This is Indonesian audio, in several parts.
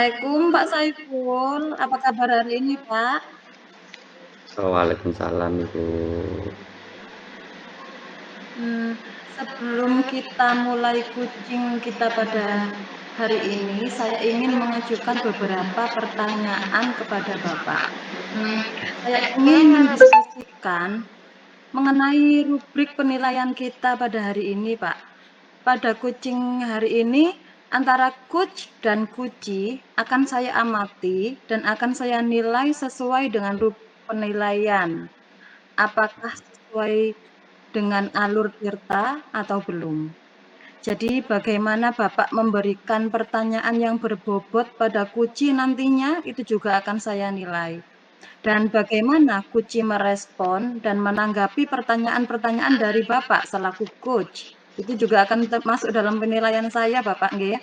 Assalamualaikum Pak Saiful, apa kabar hari ini Pak? Waalaikumsalam Ibu. Sebelum kita mulai coaching kita pada hari ini, saya ingin mengajukan beberapa pertanyaan kepada Bapak. Saya ingin mendiskusikan mengenai rubrik penilaian kita pada hari ini, Pak. Pada coaching hari ini, antara coach dan kuci akan saya amati dan akan saya nilai sesuai dengan rubrik penilaian. Apakah sesuai dengan alur tirta atau belum? Jadi bagaimana Bapak memberikan pertanyaan yang berbobot pada kuci nantinya, itu juga akan saya nilai. Dan bagaimana kuci merespon dan menanggapi pertanyaan-pertanyaan dari Bapak selaku coach, itu juga akan masuk dalam penilaian saya Bapak nggih ya.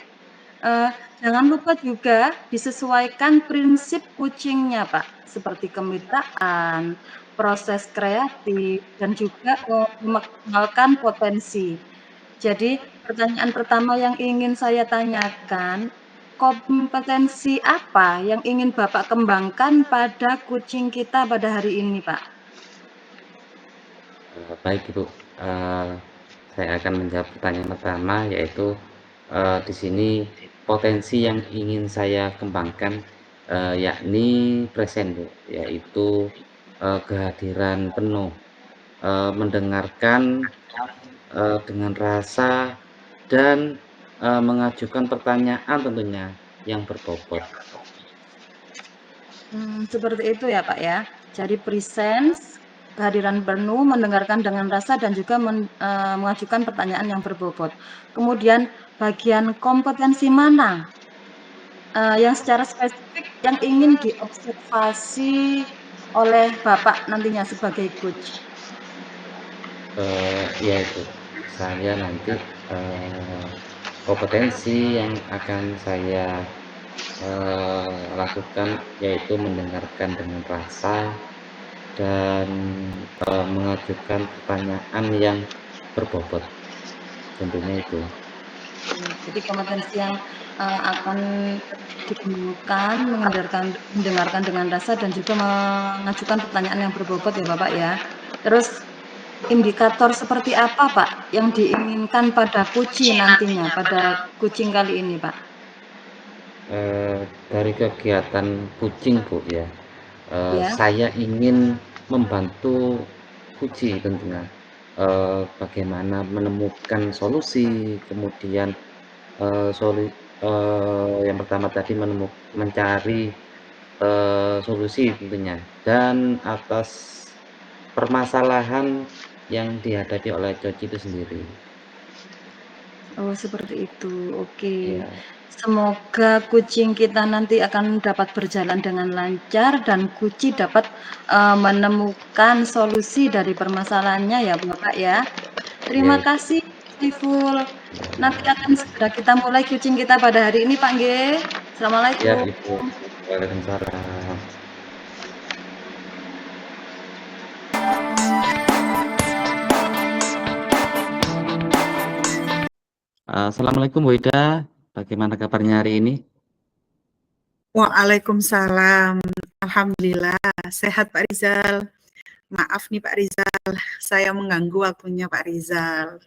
Jangan lupa juga disesuaikan prinsip coaching-nya Pak, seperti kemitraan, proses kreatif, dan juga memaksimalkan potensi. Jadi pertanyaan pertama yang ingin saya tanyakan, kompetensi apa yang ingin Bapak kembangkan pada coaching kita pada hari ini, Pak? Baik Ibu, saya akan menjawab pertanyaan pertama yaitu di sini potensi yang ingin saya kembangkan yakni present Bu, yaitu kehadiran penuh, mendengarkan dengan rasa dan mengajukan pertanyaan tentunya yang berbobot. Seperti itu ya, Pak, ya. Jadi presence, kehadiran penuh, mendengarkan dengan rasa dan juga mengajukan pertanyaan yang berbobot. Kemudian bagian kompetensi mana yang secara spesifik yang ingin diobservasi oleh Bapak nantinya sebagai coach? Yaitu saya nanti kompetensi yang akan saya lakukan yaitu mendengarkan dengan rasa dan mengajukan pertanyaan yang berbobot, tentunya itu. Jadi kompetensi yang akan dikembangkan, mendengarkan dengan rasa dan juga mengajukan pertanyaan yang berbobot ya Bapak ya. Terus indikator seperti apa Pak yang diinginkan pada kucing nantinya, pada kucing kali ini Pak? Dari kegiatan kucing Bu ya, Ya, saya ingin membantu kucing tentunya, bagaimana menemukan solusi, kemudian yang pertama tadi mencari solusi tentunya, dan atas permasalahan yang dihadapi oleh Coci itu sendiri. oh seperti itu. Oke. Ya, Semoga kucing kita nanti akan dapat berjalan dengan lancar dan kucing dapat menemukan solusi dari permasalahannya ya Bapak ya. ya, Terima kasih, Saiful. Nanti akan segera kita mulai kucing kita pada hari ini, Pak Nggih. ya Assalamualaikum. Ibu. Waalaikumsalam. Assalamualaikum Bu Ida, bagaimana kabarnya hari ini? Waalaikumsalam. Alhamdulillah, sehat Pak Rizal. Maaf nih Pak Rizal, saya mengganggu waktunya Pak Rizal.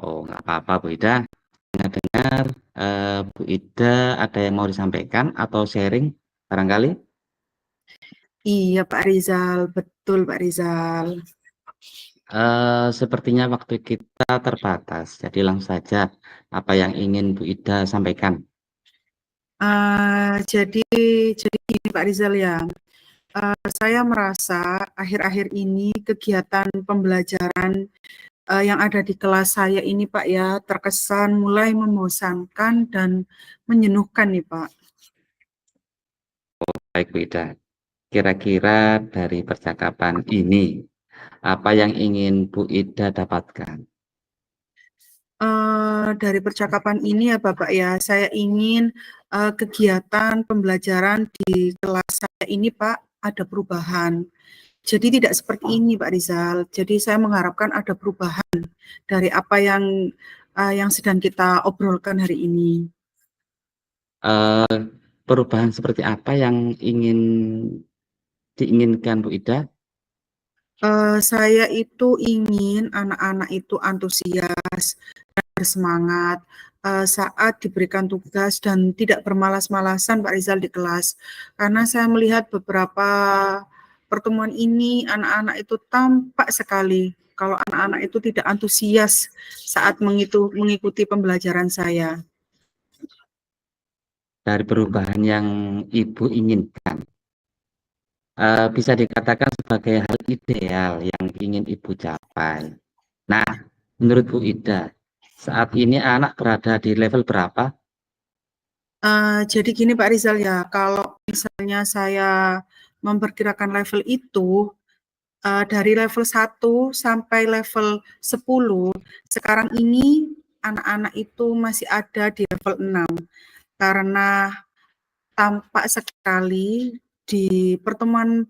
Oh, nggak apa-apa Bu Ida. Dengar-dengar Bu Ida ada yang mau disampaikan atau sharing barangkali? Iya Pak Rizal, betul Pak Rizal. Sepertinya waktu kita terbatas, jadi langsung saja apa yang ingin Bu Ida sampaikan. Jadi gini Pak Rizal ya, saya merasa akhir-akhir ini kegiatan pembelajaran yang ada di kelas saya ini Pak ya, terkesan mulai membosankan dan menjenuhkan nih Pak. Baik Bu Ida, kira-kira dari percakapan ini, apa yang ingin Bu Ida dapatkan? Dari percakapan ini ya Bapak ya, saya ingin kegiatan pembelajaran di kelas saya ini Pak ada perubahan. Jadi tidak seperti ini Pak Rizal. Jadi saya mengharapkan ada perubahan dari apa yang sedang kita obrolkan hari ini. Perubahan seperti apa yang diinginkan Bu Ida? Saya itu ingin anak-anak itu antusias, bersemangat, saat diberikan tugas dan tidak bermalas-malasan Pak Rizal di kelas. Karena saya melihat beberapa pertemuan ini anak-anak itu tampak sekali kalau anak-anak itu tidak antusias saat mengikuti pembelajaran saya. Dari perubahan yang Ibu inginkan, bisa dikatakan sebagai hal ideal yang ingin Ibu capai. Nah, menurut Bu Ida, saat ini anak berada di level berapa? Jadi gini Pak Rizal ya, kalau misalnya saya memperkirakan level itu, dari level 1 sampai level 10, sekarang ini anak-anak itu masih ada di level 6. Karena tampak sekali di pertemuan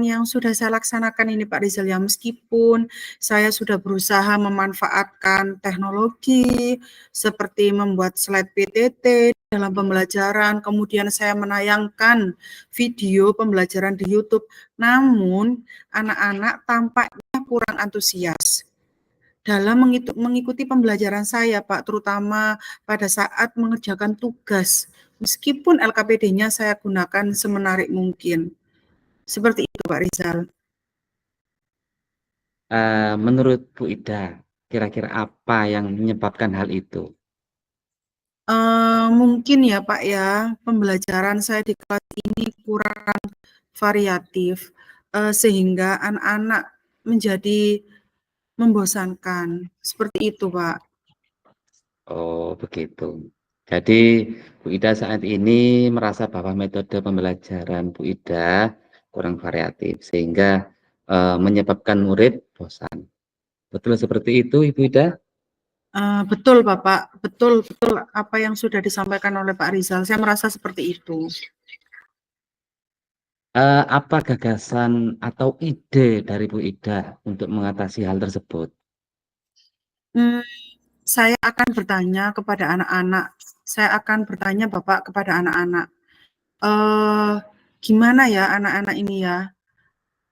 yang sudah saya laksanakan ini Pak Rizal ya, meskipun saya sudah berusaha memanfaatkan teknologi seperti membuat slide PTT dalam pembelajaran, kemudian saya menayangkan video pembelajaran di YouTube, namun anak-anak tampaknya kurang antusias dalam mengikuti pembelajaran saya, Pak, terutama pada saat mengerjakan tugas. Meskipun LKPD-nya saya gunakan semenarik mungkin. Seperti itu, Pak Rizal. Menurut Bu Ida, kira-kira apa yang menyebabkan hal itu? Mungkin ya, Pak ya, pembelajaran saya di kelas ini kurang variatif, sehingga anak-anak menjadi membosankan. Seperti itu, Pak. Oh, begitu. Jadi, Bu Ida saat ini merasa bahwa metode pembelajaran Bu Ida kurang variatif, sehingga menyebabkan murid bosan. Betul seperti itu, Ibu Ida? Betul Bapak, betul apa yang sudah disampaikan oleh Pak Rizal, saya merasa seperti itu. Apa gagasan atau ide dari Bu Ida untuk mengatasi hal tersebut? Saya akan bertanya kepada anak-anak, saya akan bertanya Bapak kepada anak-anak, gimana ya anak-anak ini ya?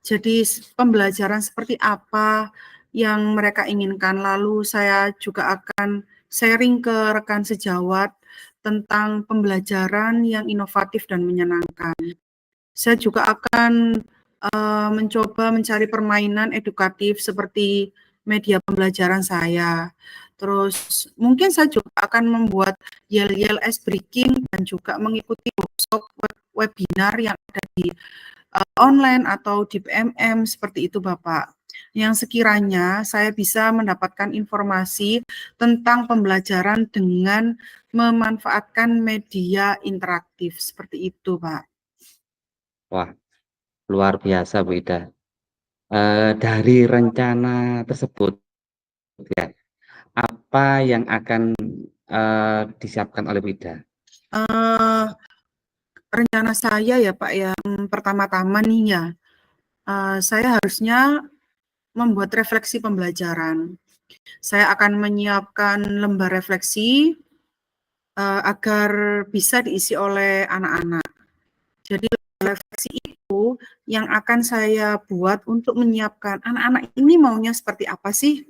Jadi pembelajaran seperti apa yang mereka inginkan, lalu saya juga akan sharing ke rekan sejawat tentang pembelajaran yang inovatif dan menyenangkan. Saya juga akan mencoba mencari permainan edukatif seperti media pembelajaran saya. Terus mungkin saya juga akan membuat yel-yel ice breaking dan juga mengikuti workshop webinar yang ada di online atau di PMM seperti itu Bapak. Yang sekiranya saya bisa mendapatkan informasi tentang pembelajaran dengan memanfaatkan media interaktif seperti itu Pak. Wah, luar biasa Bu Ida. Dari rencana tersebut, ya, apa yang akan disiapkan oleh Bu Ida? Rencana saya ya Pak ya, pertama-tama nih ya, saya harusnya membuat refleksi pembelajaran. Saya akan menyiapkan lembar refleksi agar bisa diisi oleh anak-anak. Jadi refleksi itu yang akan saya buat untuk menyiapkan anak-anak ini maunya seperti apa sih?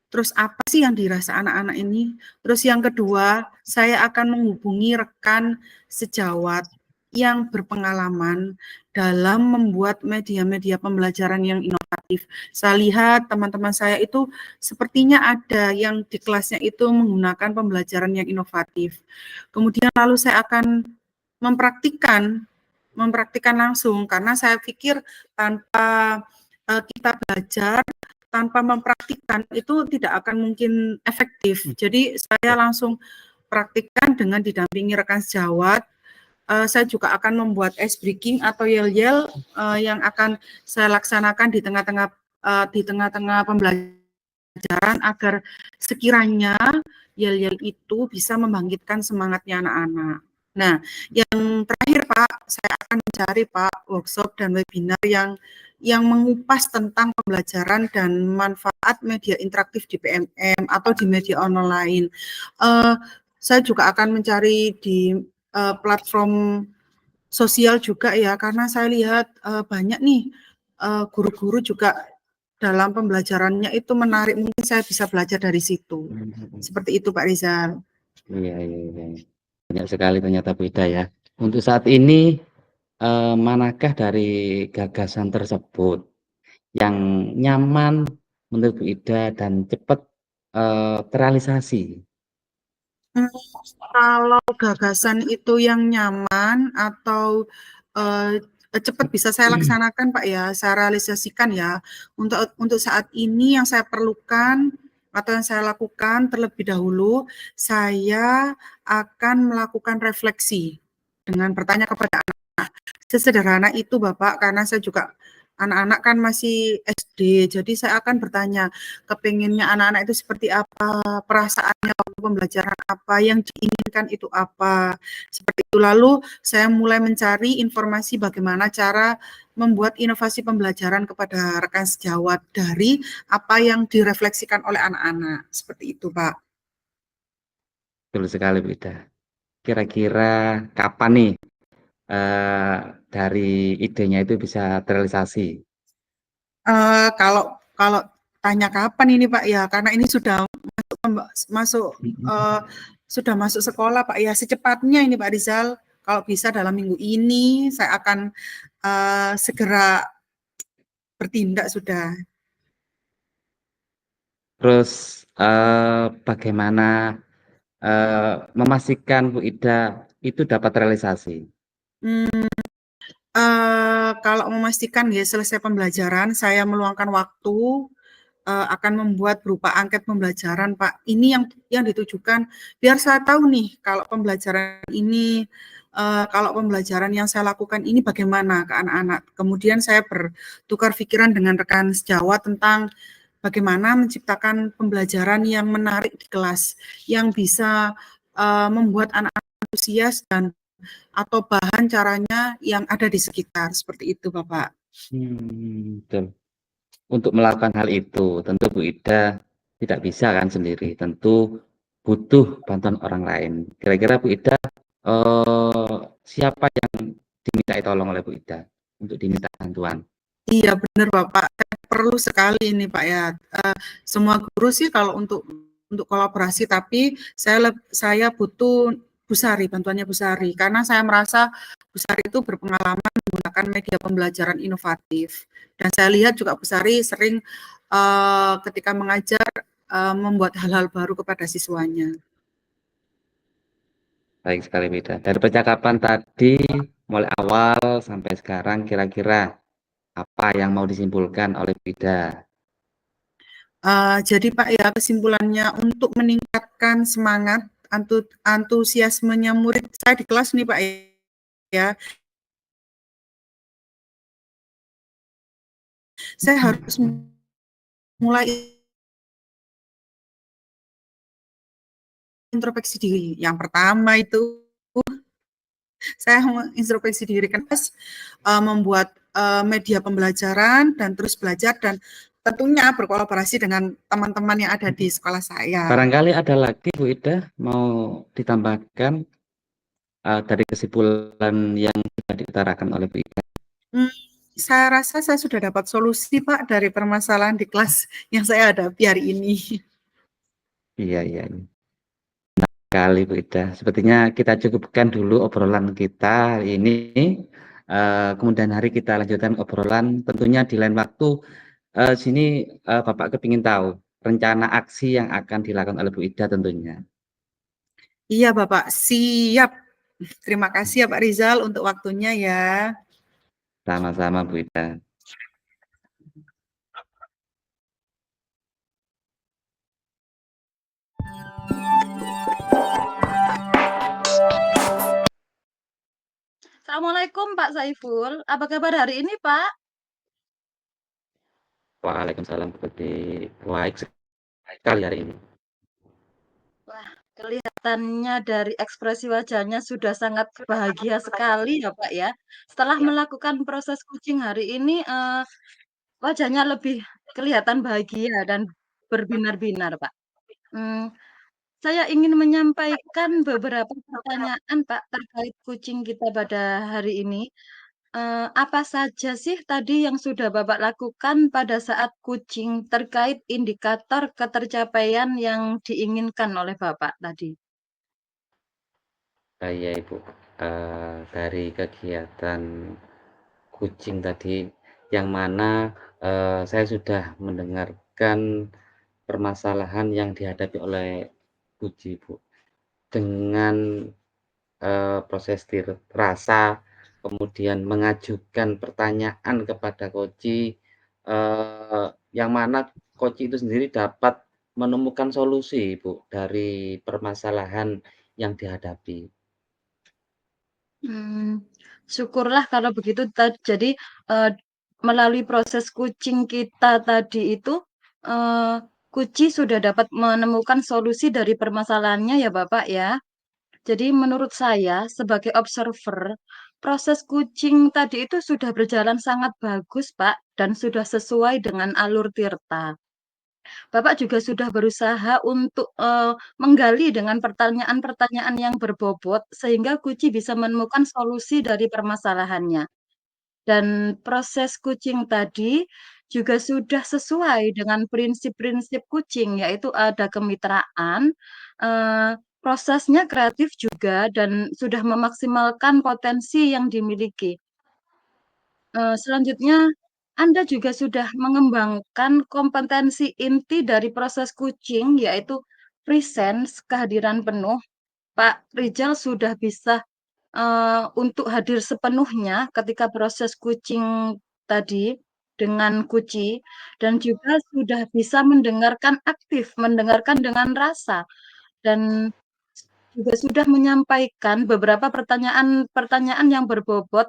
Terus apa sih yang dirasa anak-anak ini? Terus yang kedua, saya akan menghubungi rekan sejawat yang berpengalaman dalam membuat media-media pembelajaran yang inovatif. Saya lihat teman-teman saya itu sepertinya ada yang di kelasnya itu menggunakan pembelajaran yang inovatif. Kemudian lalu saya akan mempraktikkan langsung karena saya pikir tanpa kita belajar tanpa mempraktikkan itu tidak akan mungkin efektif. Jadi saya langsung praktikkan dengan didampingi rekan sejawat. Saya juga akan membuat ice breaking atau yel-yel yang akan saya laksanakan di tengah-tengah pembelajaran agar sekiranya yel-yel itu bisa membangkitkan semangatnya anak-anak. Nah, yang terakhir Pak, saya akan mencari Pak workshop dan webinar yang mengupas tentang pembelajaran dan manfaat media interaktif di PMM atau di media online. saya juga akan mencari di platform sosial juga ya, karena saya lihat banyak nih guru-guru juga dalam pembelajarannya itu menarik, mungkin saya bisa belajar dari situ. Seperti itu Pak Rizal. Iya, iya, iya. Banyak sekali ternyata Bu Ida ya. Untuk saat ini, manakah dari gagasan tersebut yang nyaman menurut Bu Ida dan cepat terrealisasi? Kalau gagasan itu yang nyaman atau cepat bisa saya laksanakan Pak ya, saya realisasikan ya. Untuk saat ini yang saya perlukan atau yang saya lakukan terlebih dahulu, saya akan melakukan refleksi dengan bertanya kepada sesederhana itu Bapak, karena saya juga anak-anak kan masih SD, jadi saya akan bertanya, kepengennya anak-anak itu seperti apa, perasaannya waktu pembelajaran apa, yang diinginkan itu apa, seperti itu. Lalu saya mulai mencari informasi bagaimana cara membuat inovasi pembelajaran kepada rekan sejawat dari apa yang direfleksikan oleh anak-anak, seperti itu Pak. Betul sekali Bu Ida. Kira-kira kapan nih dari idenya itu bisa terrealisasi? Kalau kalau tanya kapan ini Pak ya, karena ini sudah masuk sudah masuk sekolah Pak ya, secepatnya ini Pak Rizal, kalau bisa dalam minggu ini saya akan segera bertindak sudah. Terus bagaimana memastikan Bu Ida itu dapat realisasi? Kalau memastikan ya selesai pembelajaran, saya meluangkan waktu akan membuat berupa angket pembelajaran, Pak. Ini yang ditujukan biar saya tahu nih kalau pembelajaran ini kalau pembelajaran yang saya lakukan ini bagaimana ke anak-anak. Kemudian saya bertukar pikiran dengan rekan sejawat tentang bagaimana menciptakan pembelajaran yang menarik di kelas, yang bisa membuat anak-anak antusias dan atau bahan caranya yang ada di sekitar, seperti itu Bapak. Betul. Untuk melakukan hal itu, tentu Bu Ida tidak bisa kan sendiri, tentu butuh bantuan orang lain. Kira-kira Bu Ida, siapa yang dimintai tolong oleh Bu Ida untuk diminta bantuan? Iya benar Bapak, perlu sekali ini Pak ya. Semua guru sih kalau untuk kolaborasi, tapi saya butuh Bu Sari, bantuannya Bu Sari, karena saya merasa Bu Sari itu berpengalaman menggunakan media pembelajaran inovatif. Dan saya lihat juga Bu Sari sering ketika mengajar membuat hal-hal baru kepada siswanya. Baik sekali Bu Ida. Dari percakapan tadi, mulai awal sampai sekarang, kira-kira apa yang mau disimpulkan oleh Bu Ida? Jadi Pak ya, kesimpulannya untuk meningkatkan semangat antusiasmenya murid saya di kelas nih Pak ya, saya harus mulai introspeksi diri. Yang pertama itu saya mengintrospeksi diri kan membuat media pembelajaran dan terus belajar dan tentunya berkolaborasi dengan teman-teman yang ada di sekolah saya. Barangkali ada lagi Bu Ida mau ditambahkan dari kesimpulan yang sudah diutarakan oleh Bu Ida? Saya rasa saya sudah dapat solusi Pak dari permasalahan di kelas yang saya hadapi hari ini. Iya, iya, iya. Sekali Bu Ida. Sepertinya kita cukupkan dulu obrolan kita hari ini. Kemudian hari kita lanjutkan obrolan. Tentunya di lain waktu. Sini Bapak kepingin tahu rencana aksi yang akan dilakukan oleh Bu Ida tentunya. Iya Bapak, siap. Terima kasih ya Pak Rizal untuk waktunya ya. Sama-sama Bu Ida. Assalamualaikum Pak Saiful, apa kabar hari ini Pak? Waalaikumsalam Bu Ade. Baik sekali hari ini. Wah, kelihatannya dari ekspresi wajahnya sudah sangat bahagia sekali ya Pak ya. Setelah melakukan proses coaching hari ini, wajahnya lebih kelihatan bahagia dan berbinar-binar Pak. Mmm, Saya ingin menyampaikan beberapa pertanyaan, Pak, terkait kucing kita pada hari ini. Apa saja sih tadi yang sudah Bapak lakukan pada saat kucing terkait indikator ketercapaian yang diinginkan oleh Bapak tadi? Iya Ibu, dari kegiatan kucing tadi yang mana, saya sudah mendengarkan permasalahan yang dihadapi oleh kucing Bu, dengan, proses rasa, kemudian mengajukan pertanyaan kepada koci, yang mana koci itu sendiri dapat menemukan solusi Bu, dari permasalahan yang dihadapi. Mmm, syukurlah kalau begitu jadi, eee, melalui proses kucing kita tadi itu, kuci sudah dapat menemukan solusi dari permasalahannya ya, Bapak, ya. Jadi menurut saya sebagai observer, proses kucing tadi itu sudah berjalan sangat bagus, Pak, dan sudah sesuai dengan alur Tirta. Bapak juga sudah berusaha untuk, menggali dengan pertanyaan-pertanyaan yang berbobot, sehingga Kuci bisa menemukan solusi dari permasalahannya. Dan proses kucing tadi juga sudah sesuai dengan prinsip-prinsip kucing, yaitu ada kemitraan, prosesnya kreatif juga, dan sudah memaksimalkan potensi yang dimiliki. Selanjutnya, Anda juga sudah mengembangkan kompetensi inti dari proses kucing, yaitu presence, kehadiran penuh. Pak Rizal sudah bisa, untuk hadir sepenuhnya ketika proses kucing tadi dengan kuci, dan juga sudah bisa mendengarkan aktif, mendengarkan dengan rasa, dan juga sudah menyampaikan beberapa pertanyaan-pertanyaan yang berbobot,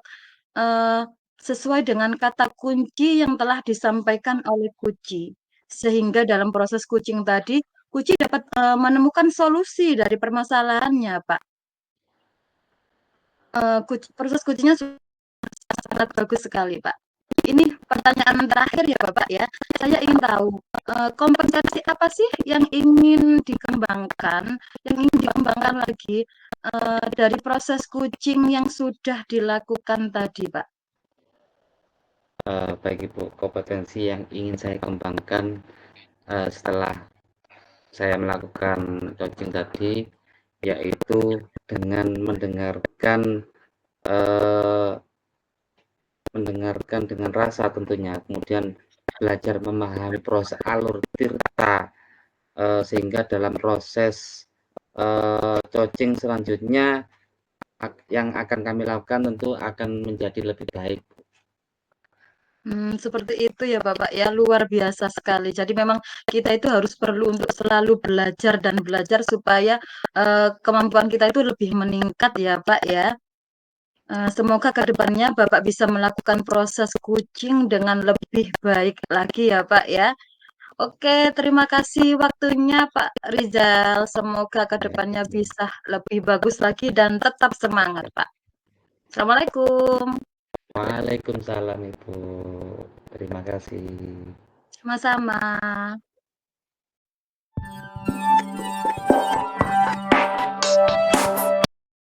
eee, sesuai dengan kata kunci yang telah disampaikan oleh kuci. Sehingga dalam proses kucing tadi, kuci dapat, menemukan solusi dari permasalahannya, Pak. Proses kucinya sangat bagus sekali, Pak. Ini pertanyaan terakhir ya, Bapak, ya. Saya ingin tahu, kompetensi apa sih yang ingin dikembangkan, yang ingin dikembangkan lagi, dari proses kucing yang sudah dilakukan tadi, Pak? Baik Ibu, kompetensi yang ingin saya kembangkan, setelah saya melakukan coaching tadi, yaitu dengan eee, mendengarkan dengan rasa tentunya, kemudian belajar memahami proses alur tirta, sehingga dalam proses, coaching selanjutnya yang akan kami lakukan tentu akan menjadi lebih baik. Seperti itu ya, Bapak, ya, luar biasa sekali. Jadi memang kita itu harus perlu untuk selalu belajar dan belajar supaya, kemampuan kita itu lebih meningkat ya, Pak, ya. Semoga ke depannya Bapak bisa melakukan proses kucing dengan lebih baik lagi ya, Pak, ya. Oke, terima kasih waktunya Pak Rizal. Semoga ke Baik depannya Ibu. bisa lebih bagus lagi dan tetap semangat, Pak. Assalamualaikum. Waalaikumsalam Ibu, terima kasih. Sama-sama.